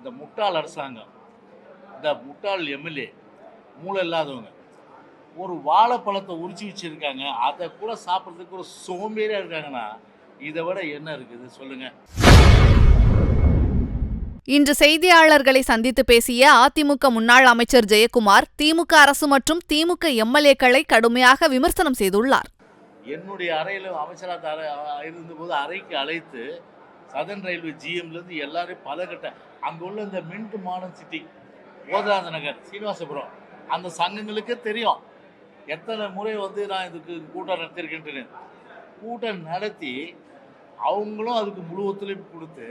இந்த முட்டாள் அரசாங்கம், இந்த முட்டாள் எம்எல்ஏ, மூளை இல்லாதவங்க ஒரு வாழைப்பழத்தை உரிச்சு வச்சிருக்காங்க. அதை கூட சாப்பிட்றதுக்கு ஒரு சோம்பேறியா இருக்காங்கன்னா, இதை விட என்ன இருக்குது சொல்லுங்க. இன்று செய்தியாளர்களை சந்தித்து பேசிய அதிமுக முன்னாள் அமைச்சர் ஜெயக்குமார், திமுக அரசு மற்றும் திமுக எம்எல்ஏக்களை கடுமையாக விமர்சனம் செய்துள்ளார். என்னுடைய அறையில் அமைச்சராக இருந்தபோது அறைக்கு அழைத்து சதன் ரயில்வே ஜிஎம்லேருந்து எல்லாரையும் பலகட்ட அங்கே உள்ள இந்த மின்ட் மாடர்ன் சிட்டி, போதராஜ நகர், சீனிவாசபுரம் அந்த சங்கங்களுக்கே தெரியும் எத்தனை முறை நான் இதுக்கு கூட்டம் நடத்தியிருக்கேன். கூட்டம் நடத்தி அவங்களும் அதுக்கு முழு ஒத்துழைப்பு கொடுத்து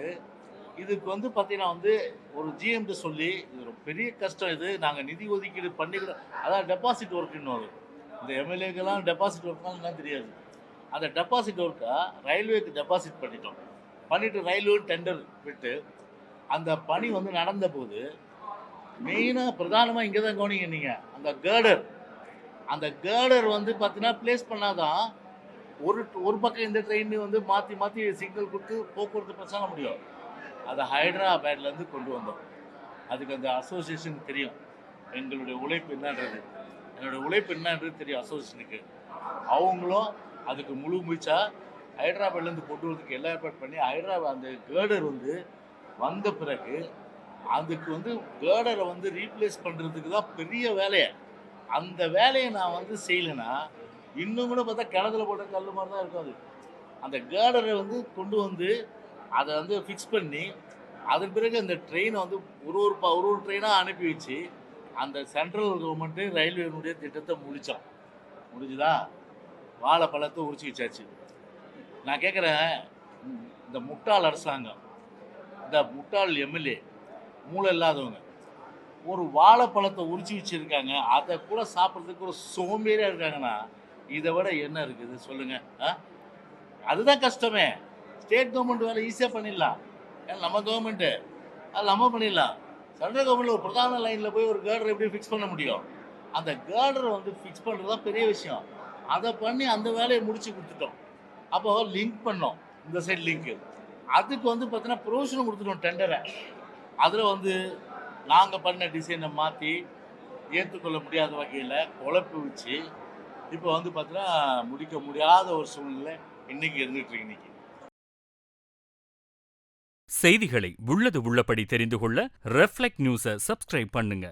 இதுக்கு பார்த்தீங்கன்னா ஒரு ஜிஎம்கிட்ட சொல்லி இது ஒரு பெரிய கஷ்டம், இது நாங்கள் நிதி ஒதுக்கீடு பண்ணிக்கிற அதான் டெபாசிட் ஒர்க்குன்னு வரும். இந்த எம்எல்ஏக்கெல்லாம் டெபாசிட் ஒர்க்னா தெரியாது. அந்த டெபாசிட் ஒர்க்கை ரயில்வேக்கு டெபாசிட் பண்ணிவிட்டு ரயில்வே டெண்டர் விட்டு அந்த பணி நடந்த போது மெயினாக பிரதானமாக இங்கே தான் கவனிங்க நீங்கள், அந்த கேர்டர் பார்த்தீங்கன்னா பிளேஸ் பண்ணாதான் ஒரு பக்கம் இந்த ட்ரெயின் மாற்றி சிக்னல் கொடுத்து போக்குவரத்து பிரச்சனை முடியும். அதை ஹைதராபாத்லேருந்து கொண்டு வந்தோம். அதுக்கு அந்த அசோசியேஷன் தெரியும் எங்களுடைய உழைப்பு என்னன்றது, என்னுடைய உழைப்பு என்னன்றது தெரியும் அசோசியேஷனுக்கு. அவங்களும் அதுக்கு முழு முயற்சியாக ஹைதராபாத்லேருந்து கொண்டு வரதுக்கு எல்லா ஏற்பாடு பண்ணி ஹைதராபாத் அந்த கேர்டர் வந்த பிறகு அதுக்கு கேர்டரை ரீப்ளேஸ் பண்ணுறதுக்கு தான் பெரிய வேலையை. அந்த வேலையை நான் செய்யலைன்னா இன்னும் கூட பார்த்தா கிணத்துல போட்ட கல் மாதிரி தான் இருக்கும். அந்த கேர்டரை கொண்டு அதை ஃபிக்ஸ் பண்ணி அதன் பிறகு அந்த ட்ரெயினை ஒரு ட்ரெயினாக அனுப்பி வச்சு அந்த சென்ட்ரல் கவர்மெண்ட்டு ரயில்வேனுடைய திட்டத்தை முடிஞ்சுதா, வாழைப்பழத்தை உரிச்சு வச்சாச்சு. நான் கேட்குறேன், இந்த முட்டாள் அரசாங்கம், இந்த முட்டாள் எம்எல்ஏ, மூளை இல்லாதவங்க ஒரு வாழைப்பழத்தை உரிச்சு வச்சுருக்காங்க, அதை கூட சாப்பிட்றதுக்கு ஒரு சோம்பேறியாக இருக்காங்கன்னா இதை விட என்ன இருக்குது சொல்லுங்க. அதுதான் கஷ்டமே. ஸ்டேட் கவர்மெண்ட் வேலை ஈஸியாக பண்ணிடலாம், ஏன்னா நம்ம கவர்மெண்ட்டு அது நம்ம பண்ணிடலாம். சென்ட்ரல் கவர்மெண்ட் ஒரு பிரதான லைனில் போய் ஒரு கேர்டரை எப்படி ஃபிக்ஸ் பண்ண முடியும்? அந்த கேர்டரை ஃபிக்ஸ் பண்ணுறது தான் பெரிய விஷயம். அதை பண்ணி அந்த வேலையை முடிச்சு கொடுத்துட்டோம். அப்போ லிங்க் பண்ணோம், இந்த சைடு லிங்க்கு. அதுக்கு பார்த்தீங்கன்னா ப்ரொவிஷனும் கொடுத்துட்டோம் டெண்டரை. அதில் நாங்கள் பண்ண டிசைனை மாற்றி ஏற்றுக்கொள்ள முடியாத வகையில் குழப்பி வச்சு இப்போ பார்த்தீங்கன்னா முடிக்க முடியாத ஒரு சூழ்நிலை இன்னைக்கு இருந்துகிட்ருக்கு. இன்னைக்கு செய்திகளை உள்ளது உள்ளபடி தெரிந்து கொள்ள ரெஃப்ளெக்ட் நியூஸை சப்ஸ்கிரைப் பண்ணுங்க.